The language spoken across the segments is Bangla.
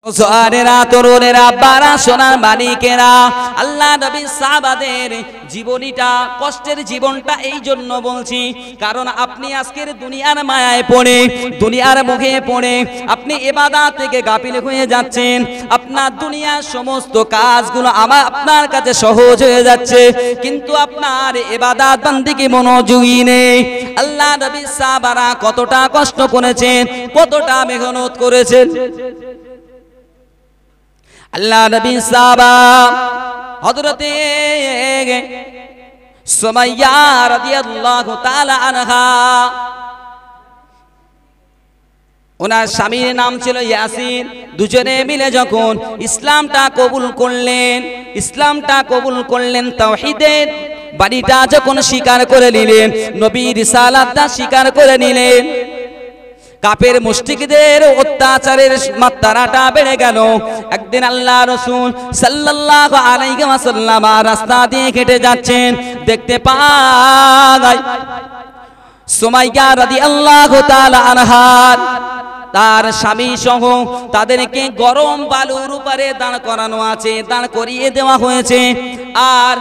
জোয়ারেরা তরুণেরা বারা সোনার মানিকেরা আল্লাহ নবী সাহাবাদের জীবনীটা কষ্টের জীবনটা এই জন্য বলছি, কারণ আপনি আজকের দুনিয়ার মায়ায় পড়ে দুনিয়ার মুখে পড়ে আপনি ইবাদত থেকে গাফিল হয়ে যাচ্ছেন। আপনার দুনিয়ার সমস্ত কাজগুলো আপনার কাছে সহজ হয়ে যাচ্ছে, কিন্তু আপনার ইবাদত বান্দিকে মনোযোগী নেই। আল্লাহ নবী সাহাবারা কতটা কষ্ট করেছেন, কতটা মেহনত করেছেন। আল্লাহ নবী সাহাবা হযরতে সুমাইয়া রাদিয়াল্লাহু তাআলা আনহা, ওনার স্বামীর নাম ছিল ইয়াসির। দুজনে মিলে যখন ইসলামটা কবুল করলেন তাওহীদের বাণীটা যখন স্বীকার করে নিলেন, নবীর রিসালাতটা স্বীকার করে নিলেন, কাফের মুশরিকদের অত্যাচারের মাত্রাটা বেড়ে গেল। একদিন আল্লাহ রাসূল সাল্লাল্লাহু আলাইহি ওয়াসাল্লাম রাস্তা দিয়ে হেঁটে যাচ্ছেন, দেখতে পায় সুমাইয়া রাদিয়াল্লাহু তাআলা আনহা তার স্বামী সহ তাদেরকে গরম বালুর উপরে দাঁড় করানো আছে, দাঁড় করিয়ে দেওয়া হয়েছে। আর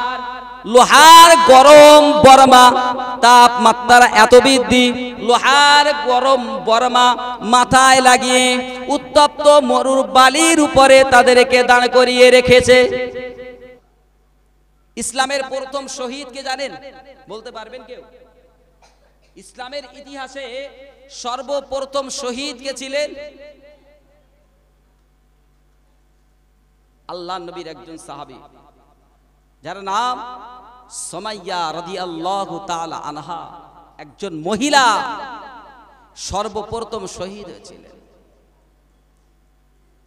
লোহার গরম বর্মা, তাপমাত্রা এত বৃদ্ধি, লোহার গরম বর্মা মাথায় লাগিয়ে উত্তপ্ত মরুর বালির উপরে তাদেরকে দাঁড় করিয়ে রেখেছে। ইসলামের প্রথম শহীদ কে জানেন? বলতে পারবেন কেউ? ইসলামের ইতিহাসে সর্বপ্রথম শহীদ কে ছিলেন? আল্লাহর নবীর একজন সাহাবী, যার নাম সুমাইয়া রাদিয়াল্লাহু তাআলা আনহা, একজন মহিলা সর্বপ্রথম শহীদ হয়েছিলেন।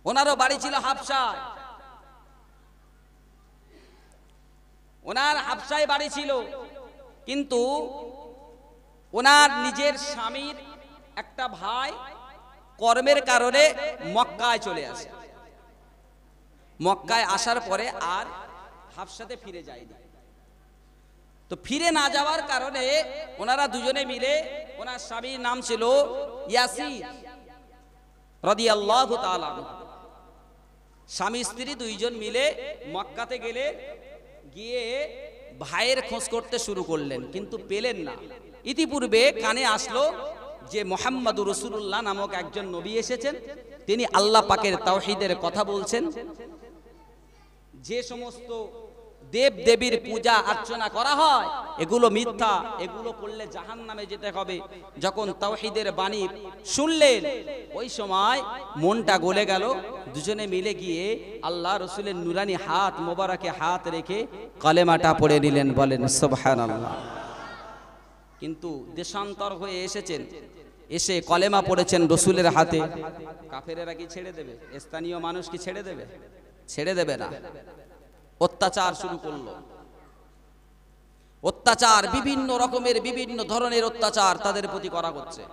ওনারও বাড়ি ছিল হাবশায়, ওনার হাবশায় বাড়ি ছিল, কিন্তু ওনার নিজের স্বামীর একটা ভাই কর্মের কারণে মক্কায় চলে আসে। মক্কায় আসার পরে আর হাবশাতে ফিরে যায়নি। তো ফিরে না যাওয়ার কারণে ওনারা দুজনে মিলে, ওনার স্বামীর নাম ছিল ইয়াসির রাদিয়াল্লাহু তাআলা, স্বামী স্ত্রী দুইজন মিলে মক্কাতে গিয়ে ভাইয়ের খোঁজ করতে শুরু করলেন, কিন্তু পেলেন না। ইতিপূর্বে কানে আসলো যে মুহাম্মদুর রাসূলুল্লাহ নামক একজন নবী এসেছেন, তিনি আল্লাহ পাকের তাওহীদের কথা বলছেন। যে সমস্ত দেব দেবীর পূজা অর্চনা করা হয় এগুলো মিথ্যা, এগুলো করলে জাহান্নামে যেতে হবে। যখন তাওহীদের বাণী শুনলেন, ওই সময় মনটা গলে গেল। দুজনে মিলে গিয়ে আল্লাহ রাসূলের নুরানি হাত মোবারকে হাত রেখে কালেমাটা পড়ে নিলেন, বলেন সুবহানাল্লাহ। কিন্তু দেশান্তর হয়ে এসেছেন, এসে কলেমা পড়েছেন রাসূলের হাতে। কাফেরেরা কি ছেড়ে দেবে? স্থানীয় মানুষ কি ছেড়ে দেবে? ছেড়ে দেবে না। অত্যাচার শুরু করলো, অত্যাচার, বিভিন্ন রকমের বিভিন্ন ধরনের অত্যাচার তাদের প্রতি করা হচ্ছে।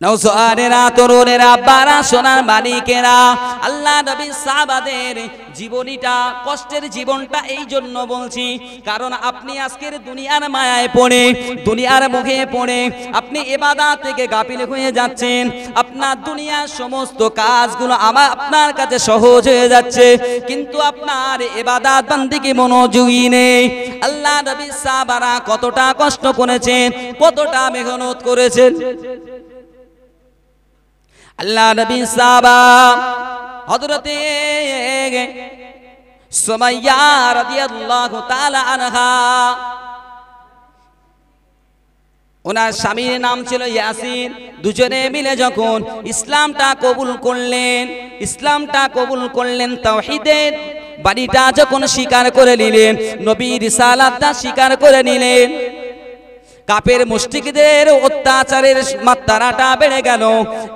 নওজোয়ানেরা তরুণেরা বারা সোনার মানিকেরা আল্লাহ নবী সাহাবাদের জীবনীটা কষ্টের জীবনটা এই জন্য বলছি, কারণ আপনি আজকের দুনিয়ার মায়ায় পড়ে দুনিয়ার মুখে পড়ে আপনি ইবাদত থেকে গাফিল হয়ে যাচ্ছেন। আপনার দুনিয়ার সমস্ত কাজগুলো আপনার কাছে সহজ হয়ে যাচ্ছে, কিন্তু আপনার ইবাদত বান্দিকে মনোযোগী নেই। আল্লাহ নবী সাহাবারা কতটা কষ্ট করেছেন, কতটা মেহনত করেছেন। আল্লাহ নবী সাহাবা হযরতে সুমাইয়া রাদিয়াল্লাহু তাআলা আনহা, ওনার স্বামীর নাম ছিল ইয়াসির। দুজনে মিলে যখন ইসলামটা কবুল করলেন তাওহীদের বাণীটা যখন স্বীকার করে নিলেন, নবীর রিসালাতটা স্বীকার করে নিলেন, কাফের মুশরিকদের অত্যাচারের মাত্রাটা বেড়ে গেল।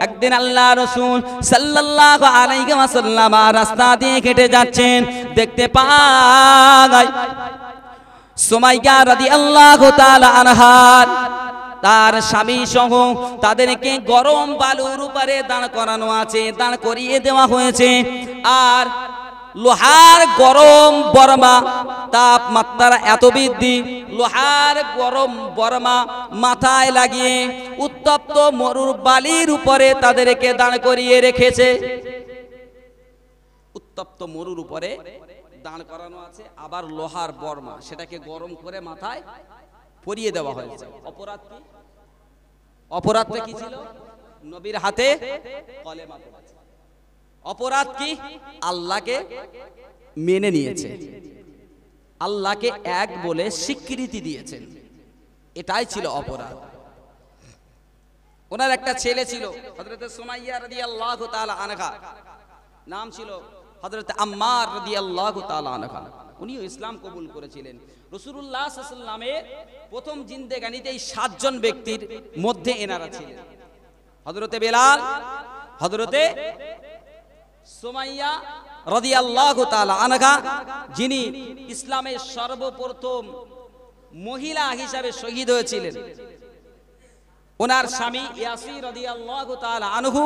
একদিন আল্লাহ রাসূল সাল্লাল্লাহু আলাইহি ওয়াসাল্লাম রাস্তা দিয়ে হেঁটে যাচ্ছেন, দেখতে পায় সুমাইয়া রাদিয়াল্লাহু তাআলা আনহা তার স্বামী সহ তাদেরকে গরম বালুর উপরে দাঁড় করানো আছে, দাঁড় করিয়ে দেওয়া হয়েছে। আর লোহার গরম বর্মা, তাপমাত্রা এত বৃদ্ধি, লোহার গরম বর্মা মাথায় লাগিয়ে উত্তপ্ত মরুর বালির উপরে তাদেরকে দাঁড় করিয়ে রেখেছে। উত্তপ্ত মরুর উপরে দাঁড় করানো আছে, আবার লোহার বর্মা সেটাকে গরম করে মাথায় পরিয়ে দেওয়া হয়েছে। অপরাধ কি? অপরাধটা কি ছিল? নবীর হাতে কলেমা পড়েছে। অপরাধ কি? আল্লাহকে মেনে নিয়েছে, আল্লাহকে এক বলে স্বীকৃতি দিয়েছেন, এটাই ছিল অপরাধ। ওনার একটা ছেলে ছিল হযরত সুমাইয়া রাদিয়াল্লাহু তাআলা আনহা, নাম ছিল হযরত আম্মার রাদিয়াল্লাহু তাআলা আনহা। উনিও ইসলাম কবুল করেছিলেন। রাসূলুল্লাহ সাল্লাল্লাহু আলাইহি ওয়াসাল্লামের প্রথম জিন্দেগানিতে এই 7 জন ব্যক্তির মধ্যে এনারা ছিলেন। হযরতে বেলাল, হযরতে সুমাইয়া রাদিয়াল্লাহু তাআলা আনহা, যিনি ইসলামের সর্বপ্রথম মহিলা হিসাবে শহীদ হয়েছিলেন, ওনার স্বামী ইয়াসির রাদিয়াল্লাহু তাআলা আনহু,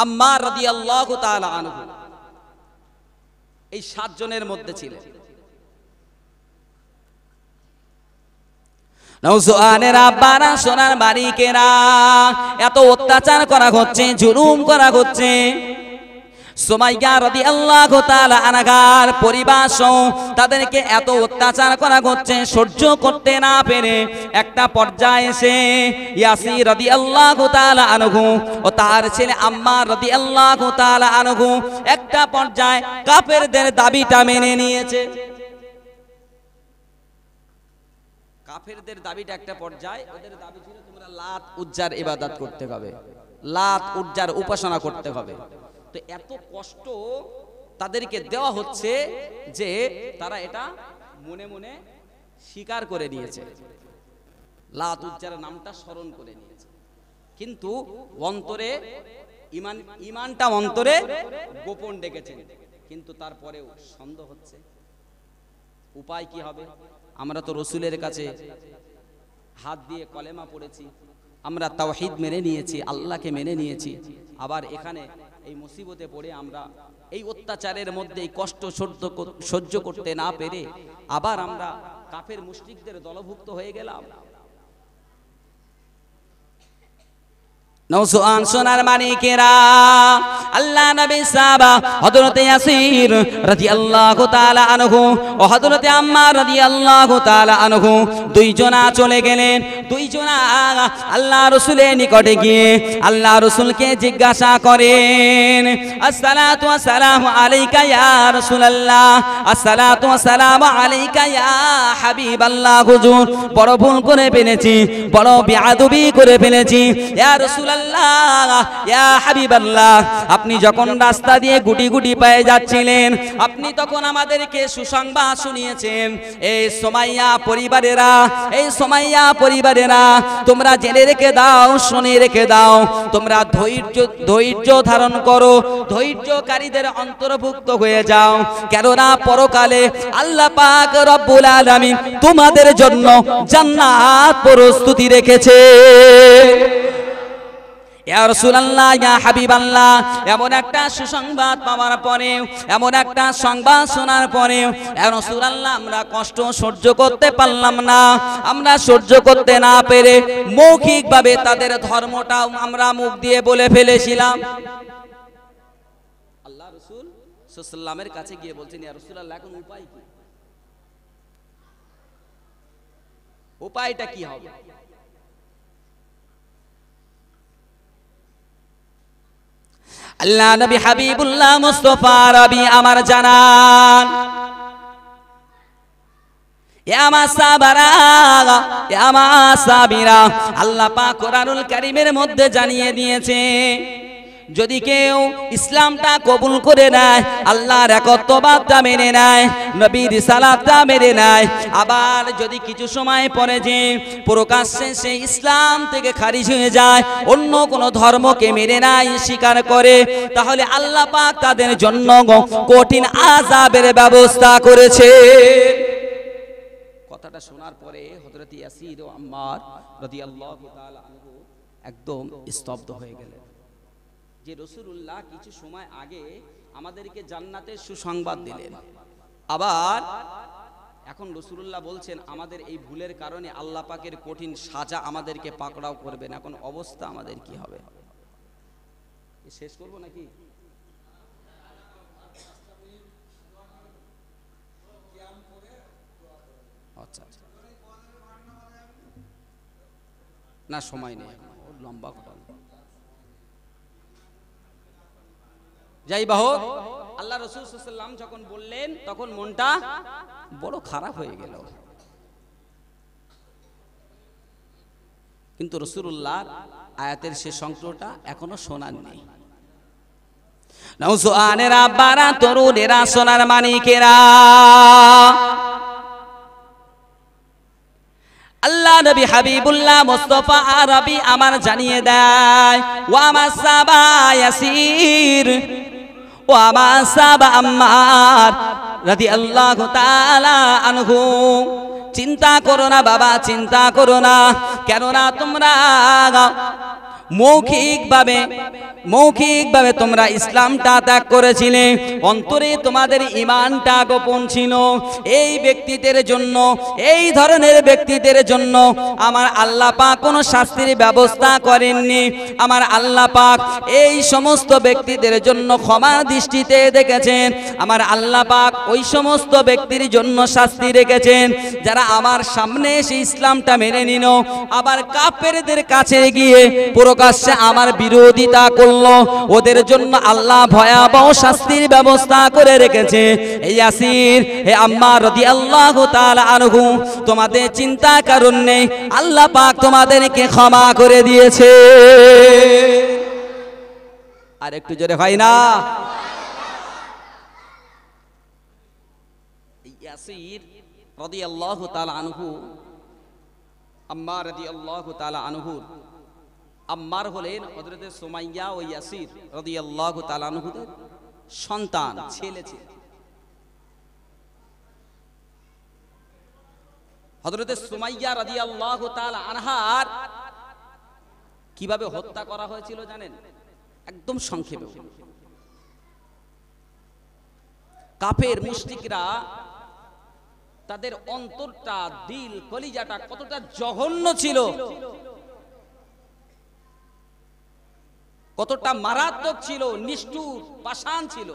আম্মার রাদিয়াল্লাহু তাআলা আনহু, এই 7 জনের মধ্যে ছিলেন। নওজোয়ানের আব্বারা, সোনার মালিকেরা, এত অত্যাচার করা হচ্ছে, জুলুম করা হচ্ছে। সুমাইয়া রাদিয়াল্লাহু তাআলা আনহার পরিবার সহ তাদেরকে এত অত্যাচার করা হচ্ছে, সহ্য করতে না পেরে একটা পর্যায়ে এসে ইয়াসির রাদিয়াল্লাহু তাআলা আনহু ও তার ছেলে আম্মার রাদিয়াল্লাহু তাআলা আনহু একটা পর্যায়ে কাফেরদের দাবিটা মেনে নিয়েছে। কাফেরদের দাবিটা একটা পর্যায়ে, ওদের দাবি ছিল তোমরা লাত উজ্জার ইবাদত করতে হবে, লাত উজ্জার উপাসনা করতে হবে। তো এত কষ্ট তাদেরকে দেওয়া হচ্ছে যে তারা এটা মনে মনে স্বীকার করে নিয়েছে, লাত উজ্জার নামটা স্মরণ করে নিয়েছে, কিন্তু অন্তরে ইমানটা অন্তরে গোপন ডেকেছেন। কিন্তু তারপরেও সন্দেহ হচ্ছে, উপায় কি হবে? আমরা তো রসুলের কাছে হাত দিয়ে কলেমা পড়েছি, আমরা তাওহীদ মেনে নিয়েছি, আল্লাহকে মেনে নিয়েছি, আবার এখানে এই মুসিবতে পড়ে আমরা এই অত্যাচারের মধ্যে এই কষ্ট সহ্য করতে না পেরে আবার আমরা কাফের মুশরিকদের দলভুক্ত হয়ে গেলাম। নওজোয়ান সোনার মানিকেরা, আল্লাহ নবী সাহাবা হযরত ইয়াসির রাদিয়াল্লাহু তাআলা আনহু ও হযরত আম্মার রাদিয়াল্লাহু তাআলা আনহু দুইজনা চলে গেলেন। দুইজনা আল্লাহ রাসূলের নিকটে গিয়ে আল্লাহ রাসূলকে জিজ্ঞাসা করেন, আসসালাতু ওয়াসসালামু আলাইকা ইয়া রাসূলুল্লাহ, আসসালাতু ওয়াসসালামু আলাইকা ইয়া হাবিবাল্লাহ। হুজুর, বড় ভুল করে ফেলেছি, বড় বেয়াদবি করে ফেলেছি। ইয়া রাসূলুল্লাহ, ইয়া হাবিবাল্লাহ, আপনি যখন রাস্তা দিয়ে গুটি গুটি পায়ে যাচ্ছিলেন, আপনি তখন আমাদেরকে সুসংবাদ শুনিয়েছেন। এই সুমাইয়া পরিবারেরা, এই সুমাইয়া পরিবারেরা, তোমরা জেনে রেখে দাও, শুনে রেখে দাও, তোমরা ধৈর্য ধারণ করো, ধৈর্যকারীদের অন্তর্ভুক্ত হয়ে যাও, কেননা পরকালে আল্লাহ পাক রব্বুল আলামিন তোমাদের জন্য জান্নাত প্রস্তুতি রেখেছে। ইয়া রাসূলুল্লাহ, ইয়া হাবিবাল্লাহ, এমন একটা সুসংবাদ পাওয়ার পরে, এমন একটা সংবাদ শোনার পরে ইয়া রাসূলুল্লাহ আমরা কষ্ট সহ্য করতে পারলাম না। আমরা সহ্য করতে না পেরে মৌখিকভাবে তাদের ধর্মটা আমরা মুখ দিয়ে বলে ফেলেছিলাম। আল্লাহ রাসূল সাল্লাল্লাহু আলাইহি ওয়াসাল্লামের কাছে গিয়ে বলছেন, ইয়া রাসূলুল্লাহ, এখন উপায় কি? উপায়টা কি হবে? আল্লাহ নবী হাবিবুল্লাহ মুস্তাফা রবি আমার জানান, ইয়া মা সাবারা, ইয়া মা সাবিরা, আল্লাহ পাক কোরআনুল কারীমের মধ্যে জানিয়ে দিয়েছে, যদি কেউ ইসলামটা কবুল করে নেয়, আল্লাহর একত্ববাদটা মেনে নেয়, নবীর রিসালাতটা মেনে নেয়, আবার যদি কিছু সময় পরে যে প্রকাশ্যে সে ইসলাম থেকে খারিজ হয়ে যায়, অন্য কোন ধর্মকে মেনে নেয়, স্বীকার করে, তাহলে আল্লাহ পাক তাদের জন্য কঠিন আযাবের ব্যবস্থা করেছে। কথাটা শোনার পরে হযরত ইয়াসির ও আম্মার রাদিয়াল্লাহু তাআলা আনহু একদম স্তব্ধ হয়ে গেলেন। যে রাসূলুল্লাহ কিছু সময় আগে আমাদেরকে জান্নাতের সুসংবাদ দিলেন, আবার এখন রাসূলুল্লাহ বলছেন আমাদের এই ভুলের কারণে আল্লাহ পাকের কঠিন সাজা আমাদেরকে পাকড়াও করবেন। এখন অবস্থা আমাদের কি হবে? শেষ করব নাকি? আচ্ছা আচ্ছা, না সময় নেই, লম্বা কথা। যাই বাহক, আল্লাহ রাসূল সাল্লাল্লাহু আলাইহি ওয়াসাল্লাম যখন বললেন তখন মনটা বড় খারাপ হয়ে গেল। কিন্তু রাসূলুল্লাহর আয়াতের শেষ অংশটা এখনো শোনাননি। নওজোয়ানেরা, বারা, তরুণেরা, সোনার মানিকেরা, আল্লাহ নবী হাবিবুল্লাহ মুস্তাফা আরবি আমার জানিয়ে দেয়, ওয়া মা সাবা ইয়াসির ওয়া মা সাবা আম্মার রাদিয়াল্লাহু তাআলা আনহু। চিন্তা করো না বাবা, চিন্তা করো না, কেননা তোমরা মৌখিকভাবে তোমরা ইসলামটা ত্যাগ করেছিলে, অন্তরে তোমাদের ঈমানটা গোপন ছিল। এই ব্যক্তিদের জন্য, এই ধরনের ব্যক্তিদের জন্য আমার আল্লাহ পাক কোনো শাস্তির ব্যবস্থা করেননি। আমার আল্লাহ পাক এই সমস্ত ব্যক্তিদের জন্য ক্ষমা দৃষ্টিতে দেখেছেন। আমার আল্লাহ পাক ওই সমস্ত ব্যক্তির জন্য শাস্তি রেখেছেন যারা আমার সামনে এসে ইসলামটা মেনে নিল, আবার কাফেরদের কাছে গিয়ে প্রকাশ্যে আমার বিরোধিতা করলো, ওদের জন্য আল্লাহ ভয়াবহ শাস্তির ব্যবস্থা করে রেখেছে। এই ইয়াসির, হে আম্মার রাদিয়াল্লাহু তাআলা আনহু, তোমাদের চিন্তা কারণ নেই, আল্লাহ পাক তোমাদেরকে ক্ষমা করে দিয়েছে। আর একটু জোরে হয় না? ইয়াসির রাদিয়াল্লাহু তাআলা আনহু, আম্মার রাদিয়াল্লাহু তাআলা আনহু, আম্মার হলেন হযরতে সুমাইয়া ও ইয়াসির রাদিয়াল্লাহু তাআলা আনহুদের সন্তান, ছেলে ছিল। হযরতে সুমাইয়া রাদিয়াল্লাহু তাআলা আনহার কিভাবে হত্যা করা হয়েছিল জানেন? একদম সংক্ষেপে, কাফের মুশরিকরা তাদের অন্তরটা, দিল, কলিজাটা কতটা জঘন্য ছিল, কতটা মারাত্মক ছিল, নিষ্ঠুর, পাষাণ ছিল।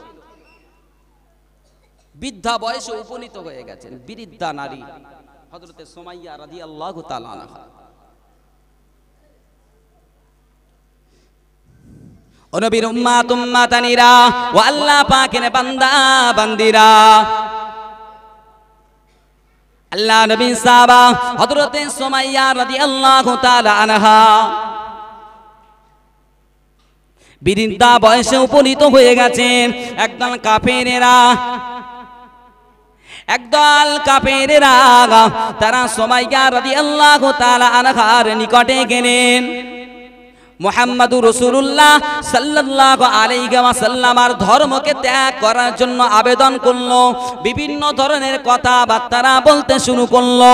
বৃদ্ধা বয়সে উপনীত হয়ে গেছেন, বৃদ্ধা নারী হযরতে সুমাইয়া রাদিয়াল্লাহু তাআলা আনহা। ও নবীর উম্মাত উম্মাতানিরা, ও আল্লাহ পাকের বান্দা বান্দিরা, আল্লাহ নবী সাহাবা হযরতে সুমাইয়া রাদিয়াল্লাহু তাআলা আনহা বৃদ্ধা বয়সে উপনীত হয়ে গেছেন। একদল কাফেরেরা তারা সুমাইয়া রাদিয়াল্লাহু তাআলা আনহার নিকটে গেলেন। মুহাম্মাদুর রাসূলুল্লাহ সাল্লাল্লাহু আলাইহি ওয়াসাল্লামের ধর্মকে ত্যাগ করার জন্য আবেদন করলো, বিভিন্ন ধরনের কথাবার্তা বলতে শুরু করলো।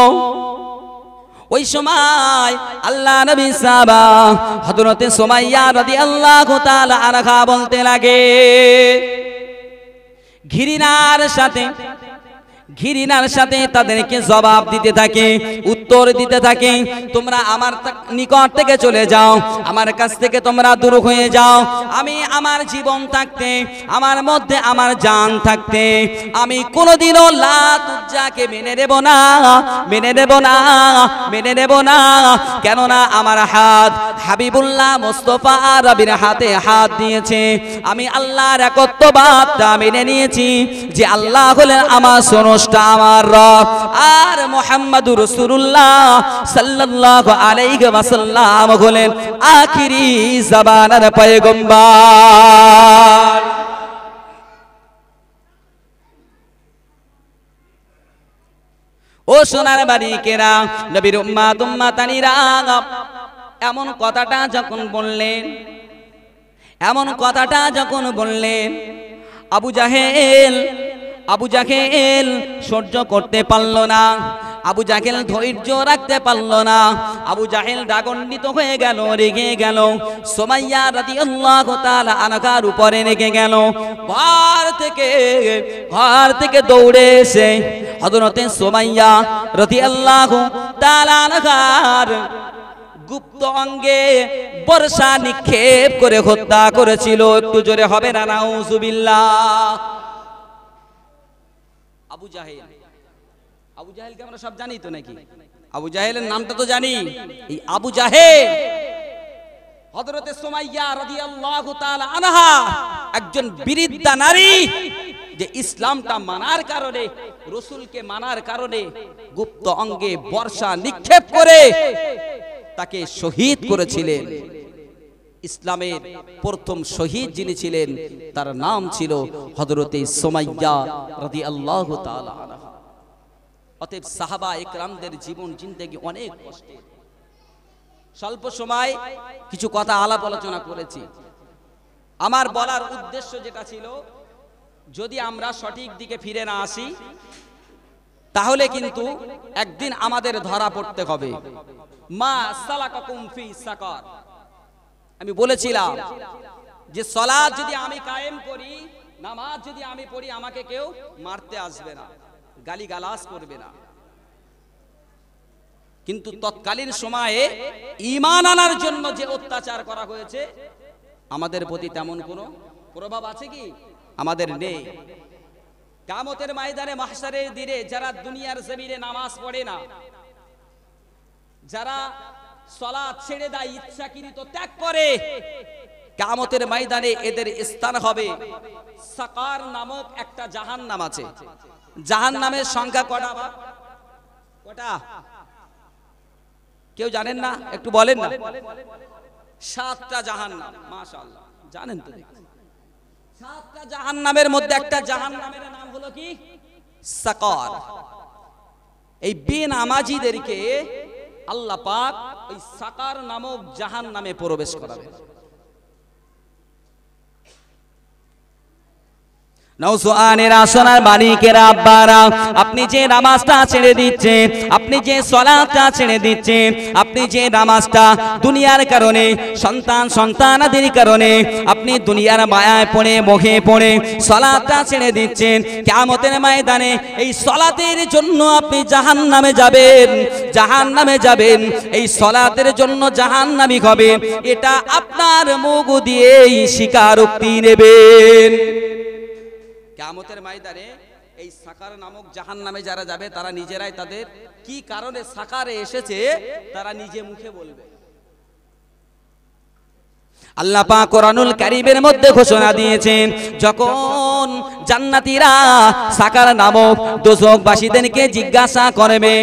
ওই সময় আল্লাহ নবী সাহাবা হযরতে সুমাইয়া রাদিয়াল্লাহু তাআলা আনহা বলতে লাগে, ঘৃণার সাথে তাদেরকে জবাব দিতে থাকে, উত্তর দিতে থাকে, তোমরা আমার নিকট থেকে চলে যাও, আমার কাছ থেকে তোমরা দূর হয়ে যাও। আমি আমার জীবন থাকতে, আমার মধ্যে আমার জান থাকতে, আমি কোনোদিনও লাত উজ্জাকে মেনে নেব না। কেননা আমার হাত হাবিবুল্লাহ মুস্তাফা আরবির হাতে হাত দিয়েছে। আমি আল্লাহর একত্ববাদটা মেনে নিয়েছি যে আল্লাহ হলেন আমার স্রষ্টা, আমার রব, আর মুহাম্মাদুর রাসূলুল্লাহ সাল্লাল্লাহু আলাইহি ওয়াসাল্লাম হলেন আখিরি জামানার পয়গম্বর। ও সোনার বাড়িকেরা, নবীর উম্মাত উম্মাতানিরা, এমন কথাটা যখন বললেন আবু জাহেল সহ্য করতে পারল না। আবু জাহেল ধৈর্য রাখতে পারল না, আবু জাহেল রাগান্বিত হয়ে গেল, রেগে গেল, সুমাইয়া রাদিয়াল্লাহু তাআলা আনহার উপরে রেগে গেল। ঘর থেকে দৌড়ে এসে হযরতে সুমাইয়া রাদিয়াল্লাহু তাআলা আনহার গুপ্ত অঙ্গে বর্ষা নিক্ষেপ করে হত্যা করেছিল। একটু জোরে হবে না নাউজুবিল্লাহ। আবু জাহেলকে আমরা সব জানি তো নাকি? আবু জাহেলের নামটা তো জানি। এই আবু জাহেল হযরতে সুমাইয়া রাদিয়াল্লাহু তাআলা আনহা একজন বীরিদ্দা নারী, যে ইসলামটা মানার কারণে, রাসূলকে মানার কারণে গুপ্ত অঙ্গে বর্ষা নিক্ষেপ করে তাকে শহীদ করেছিলেন। ইসলামের প্রথম শহীদ যিনি ছিলেন তার নাম ছিল হযরতে সুমাইয়া রাদিয়াল্লাহু তাআলা আনহা। অতএব সাহাবা ইকরামদের জীবন জিন্দেগি অনেক কষ্টের। স্বল্প সময় কিছু কথা আলাপ আলোচনা করেছি। আমার বলার উদ্দেশ্য যেটা ছিল, যদি আমরা সঠিক দিকে ফিরে না আসি তাহলে কিন্তু একদিন আমাদের ধরা পড়তে হবে। মা সালাকাকুম ফি সাকার, আমি বলেছিলাম যে সালাত যদি আমি কায়েম করি, নামাজ যদি আমি পড়ি, আমাকে কেউ মারতে আসবে না, গালিগালাজ করবে না। কিন্তু তৎকালীন সময়ে ঈমান আনার জন্য যে অত্যাচার করা হয়েছে, আমাদের প্রতি তেমন কোনো প্রভাব আছে কি? আমাদের নেই। কিয়ামতের ময়দানে, মাহশারের দিনে যারা দুনিয়ার জমিনে নামাজ পড়ে না, যারা সালাত ছেড়ে দেয়, ইচ্ছাকৃত ত্যাগ করে, কিয়ামতের ময়দানে এদের স্থান হবে সাকার নামক একটা জাহান্নাম আছে। জাহান্নামের সংখ্যা কটা? কেউ জানেন না? একটু বলেন না। 7টা জাহান্নাম। মাশাআল্লাহ, জানেন তো? 7টা জাহান্নামের মধ্যে একটা জাহান্নামের নাম হলো কি? সাকার। এই বেনামাজীদেরকে আল্লাহ পাক ওই সাকার নামক জাহান্নামে প্রবেশ করাবে। নওজোয়ানেরা, সোনার মানিকেরা, আব্বারা, আপনি যে নামাজটা ছেড়ে দিচ্ছেন, আপনি যে সালাতটা ছেড়ে দিচ্ছেন, আপনি যে নামাজটা দুনিয়ার কারণে, সন্তানাদের কারণে আপনি দুনিয়ার মায়ায় পড়ে, মোহে পড়ে সালাতটা ছেড়ে দিচ্ছেন, কিয়ামতের ময়দানে এই সালাতের জন্য আপনি জাহান্নামে যাবেন, এই সালাতের জন্য জাহান্নামী হবে, এটা আপনার মুখ দিয়েই স্বীকারোক্তি নেবেন। কিয়ামতের ময়দানে এই সাকার নামক জাহান্নামে যারা যাবে, তারা নিজেরাই তাদের কি কারণে সাকারে এসেছে তারা নিজে মুখে বলবে। আল্লাহ পাক কোরআনুল কারীমের মধ্যে ঘোষণা দিয়েছেন, যখন জান্নাতীরা সাকার নামক দোজখবাসীদেরকে জিজ্ঞাসা করবে,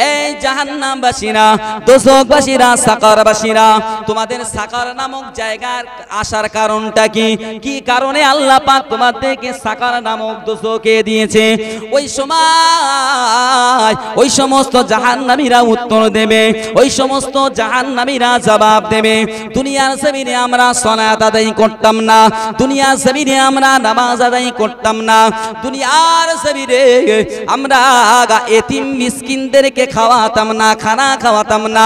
এই জাহান্নামবাসীরা, দোজখবাসীরা, সাকারবাসীরা, তোমাদের সাকার নামক জায়গার আসার কারণটা কি? কি কারণে আল্লাহ পাক তোমাদেরকে সাকার নামক দোজখে দিয়েছে? ওই সময় ওই সমস্ত জাহান্নামীরা উত্তর দেবে, ওই সমস্ত জাহান্নামীরা জবাব দেবে, দুনিয়ার জমিনে আমরা সালাত আদায় করতাম না, দুনিয়ার জমিনে আমরা নামাজ আদায় করতাম না, দুনিয়ার জমিনে আমরা এতিম মিসকিনদেরকে খাওয়াতাম না, খানা খাওয়াতাম না,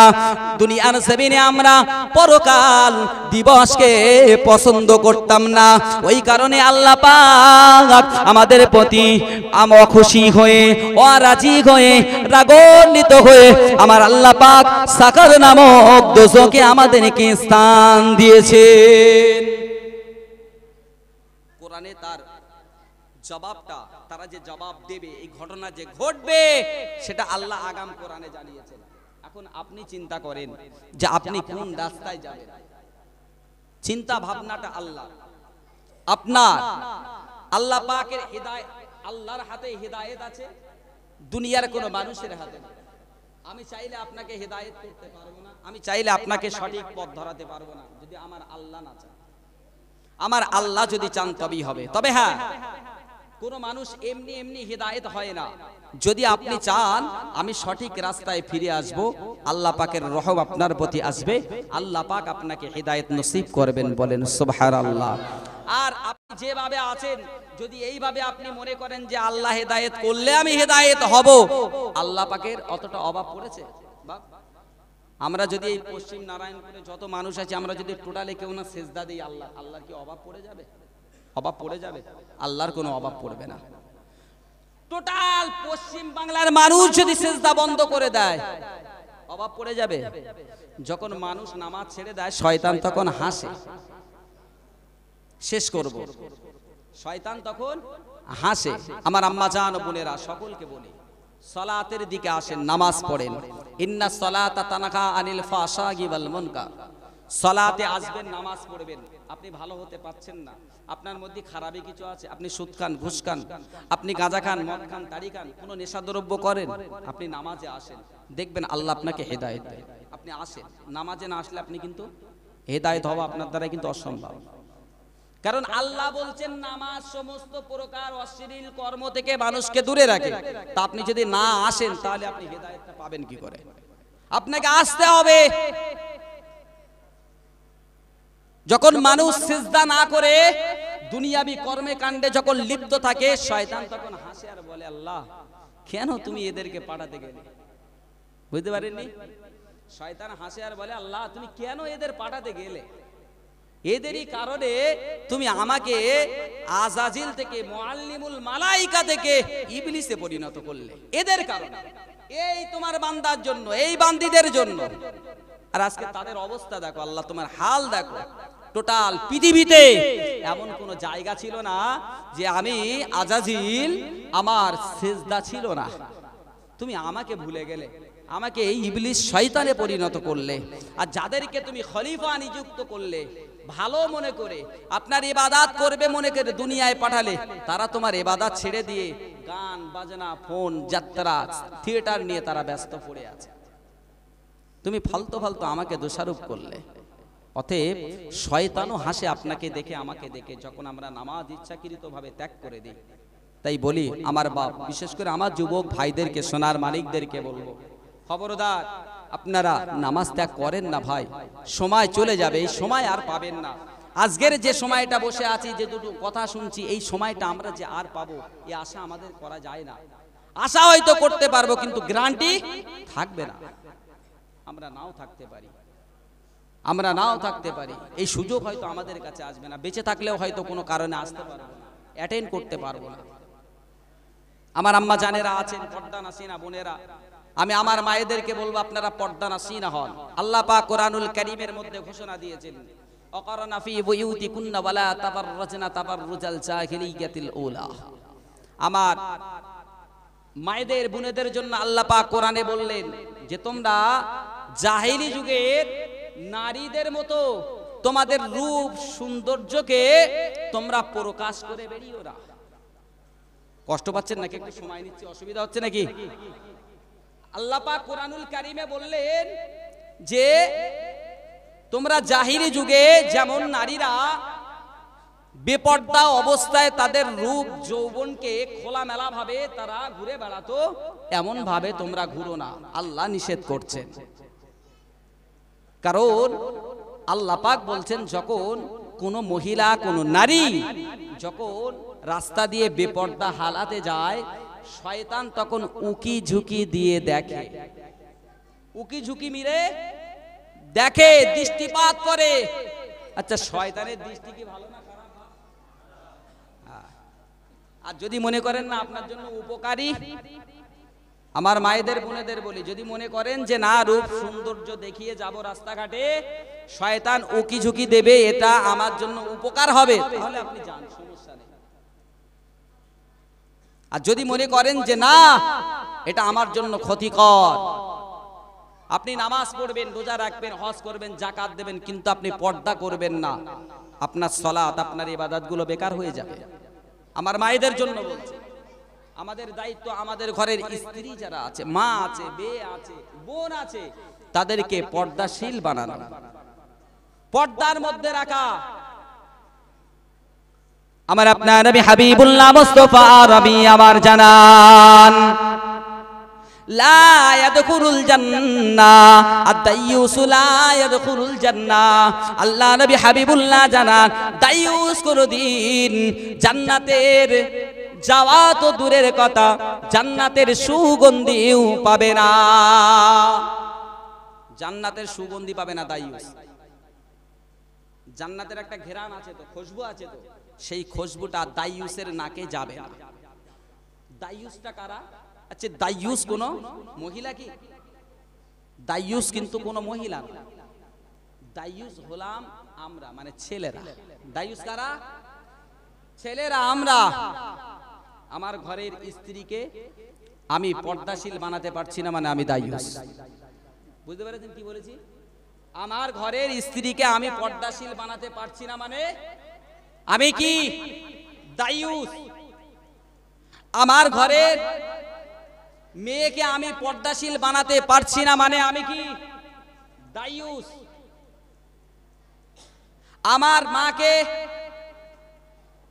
দুনিয়ার জমিনে আমরা পরকাল দিবসকে পছন্দ করতাম না। ওই কারণে আল্লাহ পাক আমাদের প্রতি খুশি হয়ে, অরাজি হয়ে, রাগান্বিত হয়ে আমার আল্লাহ পাক সাকার নামক দোজখে আমাদেরকে স্থান দিয়েছে। কোরআনে তার জবাবটা, তারা যে জবাব দেবে, এই ঘটনা যে ঘটবে, সেটা আল্লাহ আগাম কোরআনে জানিয়েছেন। এখন আপনি চিন্তা করেন যে আপনি কোন রাস্তায় যাবেন। চিন্তা ভাবনাটা আল্লাহ, আপনার আল্লাহ পাকের হিদায়াত, আল্লাহর হাতে হিদায়াত আছে, দুনিয়ার কোনো মানুষের হাতে না। আমি চাইলে আপনাকে হিদায়াত করতে পারবো না, আমি চাইলে আপনাকে সঠিক পথ ধরাতে পারবো না, যদি আমার আল্লাহ না চান। আমার আল্লাহ যদি চান তবেই হবে। তবে হ্যাঁ, কোন মানুষ এমনি এমনি হিদায়াত হয় না। যদি আপনি চান আমি সঠিক রাস্তায় ফিরে আসব, আল্লাহ পাকের রহম আপনার প্রতি আসবে, আল্লাহ পাক আপনাকে হিদায়াত নসিব করবেন। বলেন সুবহানাল্লাহ। আর আপনি যেভাবে আছেন, যদি এইভাবে আপনি মনে করেন যে আল্লাহ হেদায়েত করলে আমি হেদায়েত হব, আল্লাহ পাকের অতটা অভাব পড়েছে? আমরা যদি এই পশ্চিম নারায়ণপুরে যত মানুষ আছে, আমরা যদি টোটালে কেউ না সেজদা দিই আল্লাহর কি অভাব পড়ে যাবে? অভাব পড়ে যাবে? আল্লাহর কোনো অভাব পড়বে না। টোটাল পশ্চিম বাংলার মানুষ যদি সেজদা বন্ধ করে দেয়, অভাব পড়ে যাবে? যখন মানুষ নামাজ ছেড়ে দেয়, শয়তান তখন হাসে। শেষ করব, শয়তান তখন হাসে। আমার আম্মা জান ও বোনেরা, সকলকে বলি, সালাতের দিকে আসেন, নামাজ পড়েন। ইন্না সালাতা তানহা আনিল ফাহশাই ওয়াল মুনকার। সালাতে আসবেন, নামাজ পড়বেন। আপনি ভালো হতে পাচ্ছেন না, আপনার মধ্যে খারাপই কিছু আছে, আপনি সুদ খান, ঘুষ খান, আপনি গাঁজা খান, মদ খান, তাড়ি খান, কোনো নেশাদ্রব্য করেন, আপনি নামাজে আসেন, দেখবেন আল্লাহ আপনাকে হেদায়েত দেয়। আপনি আসেন, নামাজে না আসলে আপনি কিন্তু হেদায়েত হওয়া আপনার দ্বারা কিন্তু অসম্ভব। কারণ আল্লাহ বলছেন নামাজ সমস্ত প্রকার অশ্লীল কর্ম থেকে মানুষকে দূরে রাখে। তা আপনি যদি না আসেন, তাহলে আপনি হেদায়েতটা পাবেন কি করে? আপনাকে আসতে হবে। যখন মানুষ সিজদা না করে দুনিয়াবি কর্মে কাণ্ডে যখন লিপ্ত থাকে, শয়তান তখন হাসে আর বলে, আল্লাহ কেন তুমি এদেরকে পাঠাতে গেলে? বুঝতে পারেননি? শয়তান হাসে আর বলে, আল্লাহ তুমি কেন এদের পাঠাতে গেলে? এদেরই কারণে তুমি আমাকে আজাজিল থেকে, মুআল্লিমুল মালাইকা থেকে ইবলিসে পরিণত করলে। এদের কারণে, এই তোমার বান্দার জন্য, এই বান্দীদের জন্য। আর আজকে তাদের অবস্থা দেখো, আল্লাহ তোমার হাল দেখো। টোটাল পৃথিবীতে এমন কোন জায়গা ছিল না যে আমি আজাজিল আমার সিজদা ছিল না। তুমি আমাকে ভুলে গেলে, আমাকে এই ইবলিস শয়তানে পরিণত করলে। আর যাদেরকে তুমি খলিফা নিযুক্ত করলে, ভালো মনে করে আপনার ইবাদত করবে মনে করে দুনিয়ায় পাঠালে, তারা তোমার ইবাদত ছেড়ে দিয়ে গান বাজনা, ফোন, যাত্রা, থিয়েটার নিয়ে তারা ব্যস্ত পড়ে আছে। তুমি ফালতু ফালতু আমাকে দোষারোপ করলে। অতএব শয়তানও হাসে আপনাকে দেখে, আমাকে দেখে, যখন আমরা নামাজ ইচ্ছাকৃতভাবে ত্যাগ করে দিই। তাই বলি আমার বাপ, বিশেষ করে আমার যুবক ভাইদেরকে, সোনার মালিকদেরকে বলবো, খবরদার আপনারা নামাজ ত্যাগ করেন না ভাই। সময় চলে যাবে, এই সময় আর পাবেন না। আজকের যে সময়টা বসে আছি, যে দুটো কথা শুনছি, এই সময়টা আমরা যে আর পাবো, এই আশা আমাদের করা যায় না। আশা হয়তো করতে পারবো, কিন্তু গ্যারান্টি থাকবে না। আমরা নাও থাকতে পারি, আমরা নাও থাকতে পারি। এই সুযোগ হয়তো আমাদের কাছে আসবে না। বেঁচে থাকলেও হয়তো কোনো কারণে আসতে পারবো না, অ্যাটেন্ড করতে পারবো না। আমার আম্মা জানেরা আছেন, পর্দা নাসিনা বোনেরা, আমি আমার মায়েদেরকে বলবো, আপনারা পর্দা নাসিনা হন। আল্লাহ পাক কোরআনুল কারীমের মধ্যে ঘোষণা দিয়েছেন, অকরনা ফি বুয়ুতিকুন্না ওয়ালা তাবাররাজনা তাবাররুজাল জাহিলিয়াতিল উলা। আমার মায়েদের, বোনেদের জন্য আল্লাহ পাক কোরআনে বললেন যে তোমরা জাহিলি যুগের নারীদের মতো তোমাদের রূপ সৌন্দর্যকে তোমরা প্রকাশ করে বেরিও না। কষ্ট পাচ্ছেন নাকি? একটু সময় নিচ্ছি, অসুবিধা হচ্ছে নাকি? আল্লাহ পাক কোরআনুল কারীমে বললেন যে তোমরা জাহিলি যুগে যেমন নারীরা বেপর্দা অবস্থায় তাদের রূপ যৌবনকে খোলামেলা ভাবে তারা ঘুরে বেড়াতো, এমন ভাবে তোমরা ঘুরো না। আল্লাহ নিষেধ করছেন। কারণ আল্লাহ পাক বলছেন, যখন কোন মহিলা, কোন নারী যখন রাস্তা দিয়ে বেপর্দা হালাতে যায়, শয়তান তখন উকি ঝুঁকি দিয়ে দেখে, উকি ঝুঁকি মিলে দেখে, দৃষ্টিপাত করে। আচ্ছা, শয়তানের দৃষ্টি কি ভালো না খারাপ? আর যদি মনে করেন না আপনার জন্য উপকারী, আমার মায়েদের বোনেদের বলি, যদি মনে করেন যে না রূপ সৌন্দর্য দেখিয়ে যাব রাস্তাঘাটে, শয়তান উকি ঝুঁকি দেবে, এটা আমার জন্য উপকার হবে, তাহলে আপনি যান, সমস্যা নেই। আর যদি মনে করেন যে না এটা আমার জন্য ক্ষতিকর, আপনি নামাজ পড়বেন, রোজা রাখবেন, হজ করবেন, যাকাত দেবেন, কিন্তু আপনি পর্দা করবেন না, আপনার সালাত, আপনার ইবাদতগুলো বেকার হয়ে যাবে। আমার মায়েদের জন্য বলছি, আমাদের দায়িত্ব আমাদের ঘরের স্ত্রী যারা আছে, মা আছে, মেয়ে আছে, বোন আছে, তাদেরকে পর্দাশীল বানানো, পর্দার মধ্যে রাখা। আমার আপনার নবী হাবিবুল্লাহ মুস্তাফা রবি আমার জানান, লা ইয়াদখুলুল জান্নাহ, আদ-দাইয়ুসু লা ইয়াদখুলুল জান্নাহ। আল্লাহ নবী হাবিবুল্লাহ জানান দাইয়ুস কোনদিন জান্নাতের যাওয়া তো দূরের কথা, জান্নাতের সুগন্ধিও পাবে না। জান্নাতের সুগন্ধি পাবে না দাইয়ুস। জান্নাতের একটা ঘেরান আছে তো, খুশবু আছে তো, সেই খুশবুটা দাইয়ুসের নাকে যাবে না। দাইয়ুসটা কারা? আচ্ছা, দাইয়ুস কোন মহিলা কি? দাইয়ুস কিন্তু কোন মহিলা না। দাইয়ুস হলাম আমরা, মানে ছেলেরা। দাইয়ুস কারা? ছেলেরা, আমরা। আমার ঘরের স্ত্রীকে আমি পর্দাশীল বানাতে পারছি না, মানে আমি দাইয়ুস। বুঝতে পেরেছেন কি বলেছি? আমার ঘরের স্ত্রীকে আমি পর্দাশীল বানাতে পারছি না, মানে আমি কি? দাইয়ুস। আমার ঘরের মেয়েকে আমি পর্দাশীল বানাতে পারছি না, মানে আমি কি? দাইয়ুস। আমার মাকে,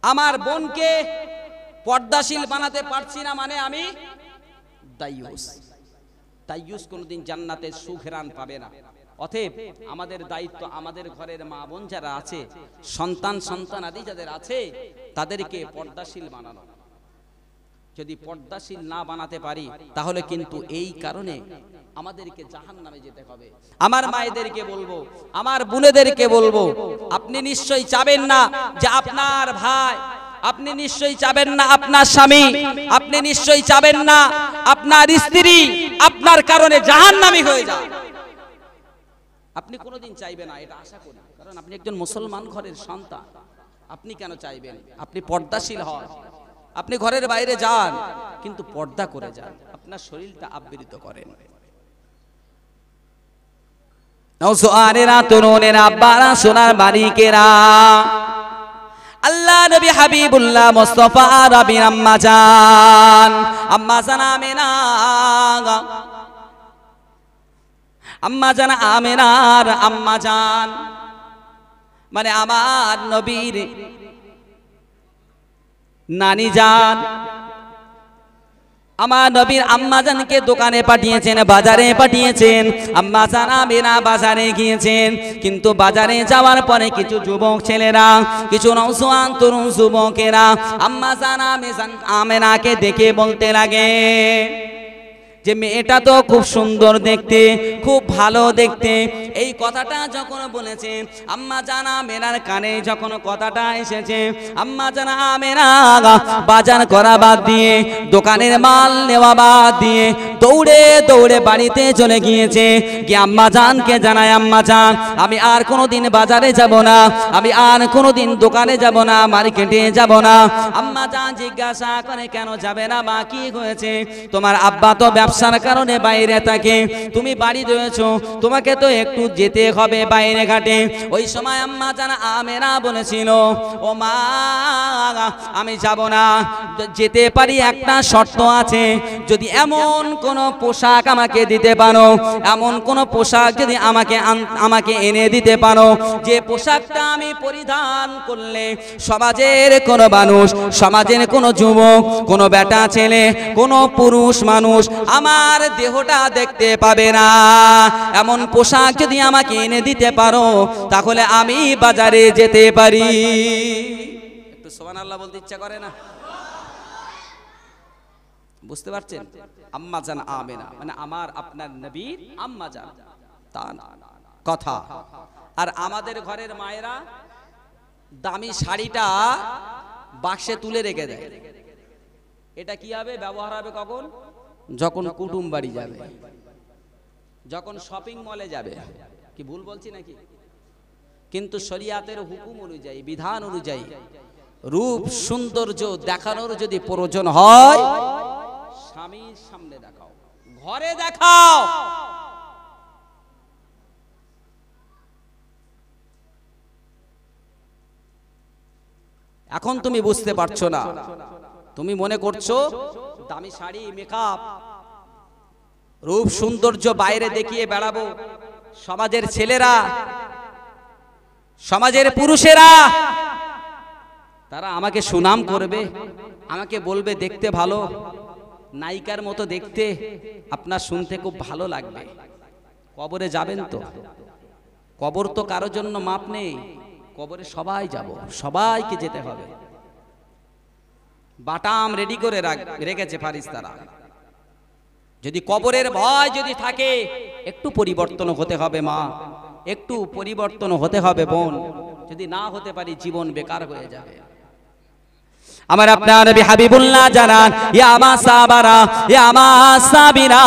আমার বোনকে পর্দাশীল বানাতে পারছি না, মানে আমি দাইয়ুস। দাইয়ুস কোনদিন জান্নাতের সুঘেরান পাবে না। অতএব আমাদের দায়িত্ব, আমাদের ঘরের মা বোন যারা আছে, সন্তান আদি যাদের আছে, তাদেরকে পর্দাশীল বানানো। যদি পর্দাশীল না বানাতে পারি তাহলে কিন্তু এই কারণে আমাদেরকে জাহান্নামে যেতে হবে। আমার মায়েদেরকে বলবো, আমার বোনেদেরকে বলবো, আপনি নিশ্চয়ই চাবেন না যে আপনার ভাই, আপনি নিশ্চয়ই চাবেন না আপনার স্বামী, আপনি নিশ্চয়ই চাবেন না আপনার স্ত্রী আপনার কারণে জাহান্নামী হয়ে যায়। আপনি কোনোদিন চাইবেন না, এটা আশা করি, কারণ আপনি একজন মুসলমান ঘরের সন্তান। আপনি কেন চাইবেন? আপনি পর্দাশীল হন, আপনি ঘরের বাইরে যান, কিন্তু পর্দা করে যান, আপনার শরীরটা আবৃত করেন। নওজোয়ানেরা, তরুণেরা, আব্বারা, সোনার মালিকেরা, আল্লাহ নবী হাবিবুল্লাহ মুস্তাফা রবি আম্মা জান, আম্মা জান আমেনা, আম্মা জান আমেনার আম্মা জান, মানে আমার নবীর নানি জান, আমার নবীর আম্মা জানকে দোকানে পাঠিয়েছেন, বাজারে পাঠিয়েছেন। আম্মা জান আমেনা বাজারে গিয়েছেন, কিন্তু বাজারে যাওয়ার পরে কিছু যুবক ছেলেরা, কিছু নওজোয়ান তরুণ যুবকেরা আম্মা জান আমেনাকে দেখে বলতে লাগে যে মেয়েটা তো খুব সুন্দর দেখতে, খুব ভালো দেখতে। এই কথাটা যখন বলেছে আম্মা জান আমেনার কানে, যখন কথাটা এসেছে, আম্মা জান আমেনা বাজার করা বাদ দিয়ে, দোকানের মাল নেওয়া বাদ দিয়ে দৌড়ে দৌড়ে বাড়িতে চলে গিয়েছে। কি আম্মা জানকে জানায়, আম্মা জান আমি আর কোনোদিন বাজারে যাব না, আমি আর কোনোদিন দোকানে যাব না, মার্কেটে যাব না। আম্মা জান জিজ্ঞাসা করে কেন যাবে না মা, কি হয়েছে? তোমার আব্বা তো ব্যবসার কারণে বাইরে থাকে, তুমি বাড়ি রয়েছো, তোমাকে তো একটু যেতে হবে বাইরে ঘাটে। ওই সময় আম্মা জান আমেনা বলেছিল, ও মা আমি যাব না, যেতে পারি, একটা শর্ত আছে, যদি এমন কোন পোশাক আমাকে দিতে পারো, এমন কোন পোশাক যদি আমাকে এনে দিতে পারো, যে পোশাকটা আমি পরিধান করলে সমাজের কোন মানুষ, সমাজের কোন যুবক, কোন বেটা ছেলে, কোন পুরুষ মানুষ আমার দেহটা দেখতে পাবে না, এমন পোশাক যদি আমাকে এনে দিতে পারো তাহলে আমি বাজারে যেতে পারি। একটু সুবহানাল্লাহ বলতে ইচ্ছা করে না? বুঝতে পারছেন? আম্মা জান আমেনা মানে আমার আপনার নবীর আম্মা জান, তা কথা। আর আমাদের ঘরের মায়েরা দামি শাড়িটা বাক্সে তুলে রেখে দেয়। এটা কি হবে? ব্যবহার হবে কখন? যখন কুটুম বাড়ি যাবে, যখন শপিং মলে যাবে। কি ভুল বলছি নাকি? কিন্তু শরিয়াতের হুকুম অনুযায়ী, বিধান অনুযায়ী রূপ সৌন্দর্য দেখানোর যদি প্রয়োজন হয় স্বামীর সামনে দেখাও, ঘরে দেখাও। এখন তুমি বুঝতে পারছো না, তুমি মনে করছো দামি শাড়ি, মেকআপ, রূপ সৌন্দর্য বাইরে দেখিয়ে বেড়াবো, সমাজের ছেলেরা, সমাজের পুরুষেরা তারা আমাকে সুনাম করবে, আমাকে বলবে দেখতে ভালো। নায়িকার মতো দেখতে, আপনার শুনতে খুব ভালো লাগবে। কবরে যাবেন তো? কবর তো কারোর জন্য মাপ নেই, কবরে সবাই যাব, সবাইকে যেতে হবে। বাটাম রেডি করে রেখেছে ফারিস্তারা। যদি কবরের ভয় যদি থাকে, একটু পরিবর্তন হতে হবে মা, একটু পরিবর্তন হতে হবে বোন, যদি না হতে পারি জীবন বেকার হয়ে যাবে। আমার আপনার নবী হাবিবুল্লাহ জানান, ইয়া মা সাবারা, ইয়া মা সাবিরা,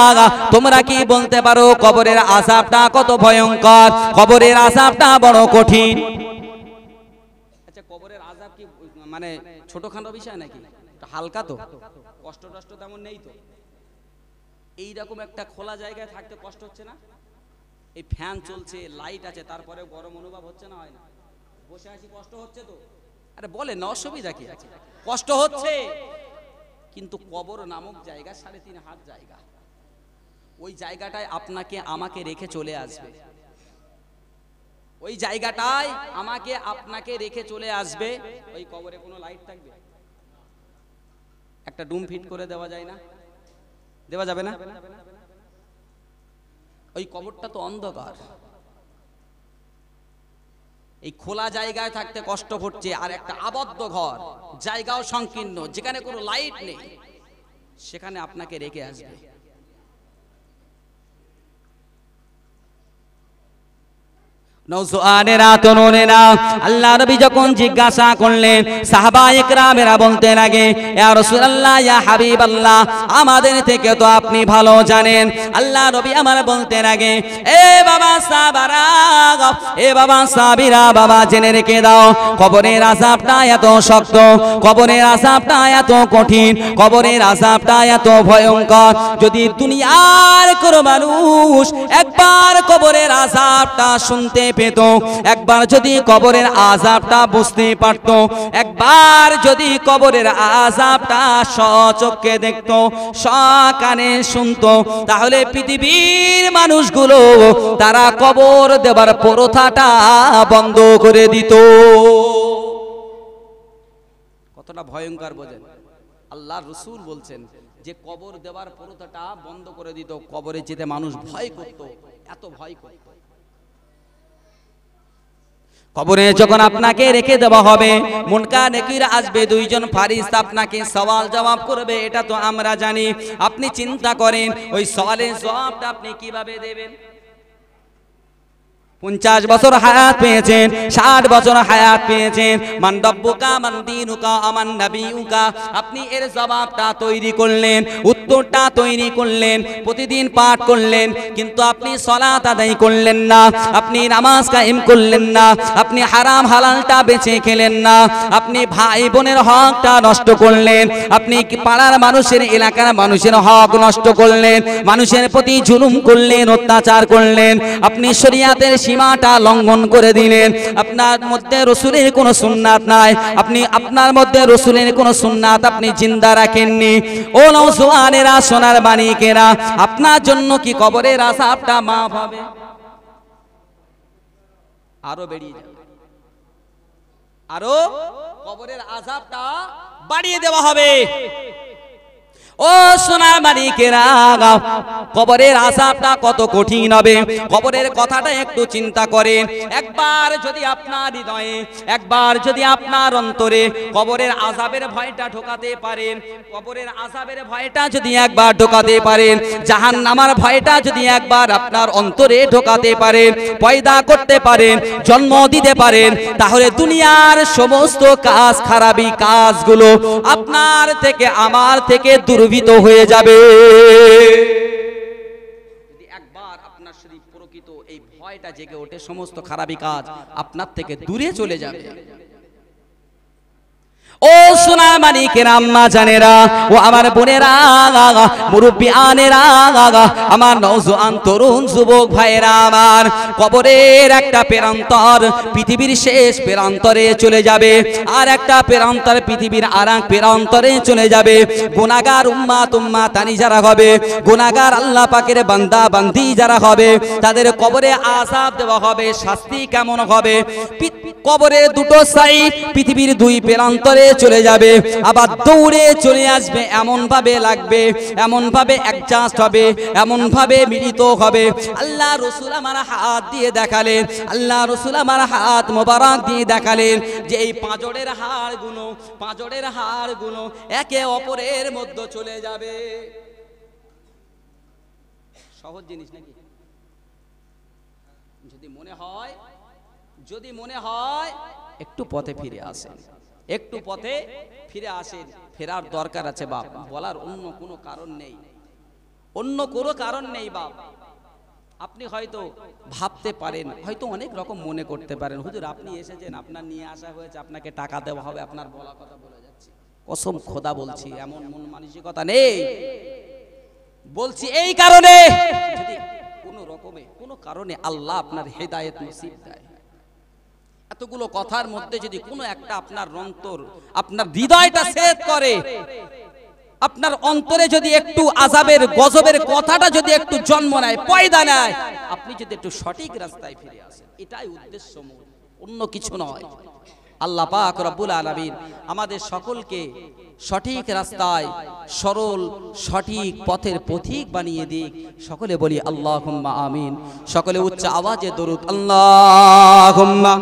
তোমরা কি বলতে পারো কবরের আযাবটা কত ভয়ঙ্কর, কবরের আযাবটা বড় কঠিন। আচ্ছা, কবরের আযাব কি মানে ছোটখাটো বিষয় নাকি? হালকা তো, কষ্ট টষ্ট তেমন নেই তো। এইরকম একটা খোলা জায়গায় থাকতে কষ্ট হচ্ছে না? এই ফ্যান চলছে, লাইট আছে, তারপরে গরম অনুভব হচ্ছে না? হয় না? বসে আছি কষ্ট হচ্ছে তো? আরে বলে না, অসুবিধা কি আছে? কষ্ট হচ্ছে, কিন্তু কবর নামক জায়গা 3.5 হাত জায়গা, ওই জায়গাটায় আপনাকে আমাকে রেখে চলে আসবে। ওই জায়গাটায় আমাকে আপনাকে রেখে চলে আসবে। ওই কবরে কোনো লাইট থাকবে? একটা ডুম ফিট করে দেওয়া যায় না? দেওয়া যাবে না? ওই কবরটা তো অন্ধকার। এই খোলা জায়গায় থাকতে কষ্ট হচ্ছে, আর একটা আবদ্ধ ঘর, জায়গাও সংকীর্ণ, যেখানে কোনো লাইট নেই, সেখানে আপনাকে রেখে আসবে। নওজোয়ানেরা, তরুণেরা, আল্লাহ নবী যখন জিজ্ঞাসা করলেন, সাহাবায়ে কেরামেরা বলতে লাগে, ইয়া রাসূলুল্লাহ, ইয়া হাবিবাল্লাহ, আমাদের থেকে তো আপনি ভালো জানেন। আল্লাহ নবী আমার বলতে লাগে, এ বাবা সাহাবারা, এ বাবা সাহাবীরা, বাবা জেনে রেখে দাও, কবরের আযাবটা এত শক্ত, কবরের আযাবটা এত কঠিন, কবরের আযাবটা এত ভয়ঙ্কর। যদি দুনিয়ার কোনো মানুষ একবার কবরের আযাবটা শুনতে পেত, একবার যদি কবরের আযাবটা বুঝতে পারত, একবার যদি কবরের আযাবটা স্বচক্ষে দেখত, স্বকানে শুনতো, তাহলে পৃথিবীর মানুষগুলো তারা কবর দেবার প্রথাটা বন্ধ করে দিত। কতটা ভয়ঙ্কর বোঝেন? আল্লাহর রাসূল বলছেন যে কবর দেবার প্রথাটা বন্ধ করে দিত। কবরে যেতে মানুষ ভয় করত, এত ভয় করত। কবরে যখন আপনাকে রেখে দেওয়া হবে, মুনকার নাকির আসবে, দুইজন ফারিস্তা আপনাকে সওয়াল জবাব করবে, এটা তো আমরা জানি। আপনি চিন্তা করেন ওই সওয়ালের জবাবটা আপনি কিভাবে দেবেন? 50 বছর হায়াত পেয়েছেন, 60 বছর হায়াত পেয়েছেন, মান রব্বুকা মান দীনুকা আমান নবিয়ুকা, আপনি এর জবাবটা তৈরি করলেন, উত্তরটা তৈরি করলেন, প্রতিদিন পাঠ করলেন, কিন্তু আপনি সালাত আদায় করলেন না, আপনি নামাজ কায়েম করলেন না, আপনি হারাম হালালটা বেঁচে খেলেন না, আপনি ভাই বোনের হকটা নষ্ট করলেন, আপনি পাড়ার মানুষের, এলাকার মানুষের হক নষ্ট করলেন, মানুষের প্রতি জুলুম করলেন, অত্যাচার করলেন, আপনি শরীয়তের সীমাটা লঙ্ঘন করে দিলেন, আপনার মধ্যে রাসূলের কোনো সুন্নাত নাই, আপনি আপনার মধ্যে রাসূলের কোনো সুন্নাত আপনি জিন্দা রাখেননি। ও নওজোয়ানেরা, সোনার মানিকেরা, আপনার জন্য কি কবরের আযাবটা মাফ হবে? আরো বেরিয়ে যাবে, আরো কবরের আযাবটা বাড়িয়ে দেওয়া হবে। ও সোনার মানিকেরা, কবরের আযাবটা কত কঠিন হবে, কবরের কথাটা একটু চিন্তা করেন। একবার যদি আপনার হৃদয়ে, একবার যদি আপনার অন্তরে কবরের আযাবের ভয়টা ঢোকাতে পারেন, কবরের আযাবের ভয়টা যদি একবার ঢোকাতে পারেন, জাহান্নামের ভয়টা যদি একবার আপনার অন্তরে ঢোকাতে পারেন, পয়দা করতে পারেন, জন্ম দিতে পারেন, তাহলে দুনিয়ার সমস্ত কাজ, খারাপি কাজগুলো আপনার থেকে, আমার থেকে দূরভীত হয়ে যাবে। যদি একবার আপনার শরীর প্রকৃত এই ভয়টা জেগে ওঠে, সমস্ত খারাপি কাজ আপনার থেকে দূরে চলে যাবে। ও সোনার মানিকেরা, আম্মা জানেরা, ও আমার বোনেরা, মুরব্বিয়ানেরা, আমার নওজোয়ান তরুণ যুবক ভাইয়েরা, আমার কবরের একটা প্রান্তর পৃথিবীর শেষ প্রান্তরে চলে যাবে, আর একটা প্রান্তর পৃথিবীর আর এক প্রান্তরে চলে যাবে। গুনাহগার উম্মাতানি যারা হবে, গুনাহগার আল্লাহ পাকের বান্দা বান্দি যারা হবে, তাদের কবরে আযাব দেওয়া হবে। শাস্তি কেমন হবে? কবরের দুটো সাইড, পৃথিবীর দুই প্রান্তরে চলে যাবে, আবার দৌড়ে চলে আসবে, এমন ভাবে লাগবে, এমন ভাবে অ্যাডজাস্ট হবে, এমন ভাবে মিলিত হবে। আল্লাহ রাসূল আমার হাত দিয়ে দেখালেন, আল্লাহ রাসূল আমার হাত মোবারক দিয়ে দেখালেন যে এই পাঁজরের হাড়গুলো একে অপরের মধ্যে চলে যাবে। সহজ জিনিস নাকি? যদি মনে হয় একটু পথে ফিরে আসেন, একটু পথে ফিরে আসেন। ফেরার দরকার আছে বাপ, বলার অন্য কোনো কারণ নেই, অন্য কোনো কারণ নেই বাপ। আপনি হয়তো ভাবতে পারেন, হয়তো অনেক রকম মনে করতে পারেন, হুজুর আপনি এসেছেন, আপনার নিয়ে আসা হয়েছে, আপনাকে টাকা দেওয়া হবে, আপনার বলা কথা বলে যাচ্ছে। কসম খোদা বলছি এমন মন মানসিকতা নেই। বলছি এই কারণে, যদি কোনো রকমে কোনো কারণে আল্লাহ আপনার হেদায়েত নসিব দেয়, এতগুলো কথার মধ্যে যদি কোনো একটা আপনার অন্তর, আপনার হৃদয়টা সেট করে, আপনার অন্তরে যদি একটু আযাবের গজবের কথাটা যদি একটু জন্ম নেয়, পয়দা নেয়, আপনি যদি একটু সঠিক রাস্তায় ফিরে আসেন, এটাই উদ্দেশ্য, অন্য কিছু নয়। আল্লাহ পাক রব্বুল আলামিন আমাদের সকলকে সঠিক রাস্তায়, সরল সঠিক পথের পথিক বানিয়ে দিক। সকলে বলি আল্লাহুম্মা আমিন। সকলে উচ্চ আওয়াজে দরুদ আল্লাহুম্মা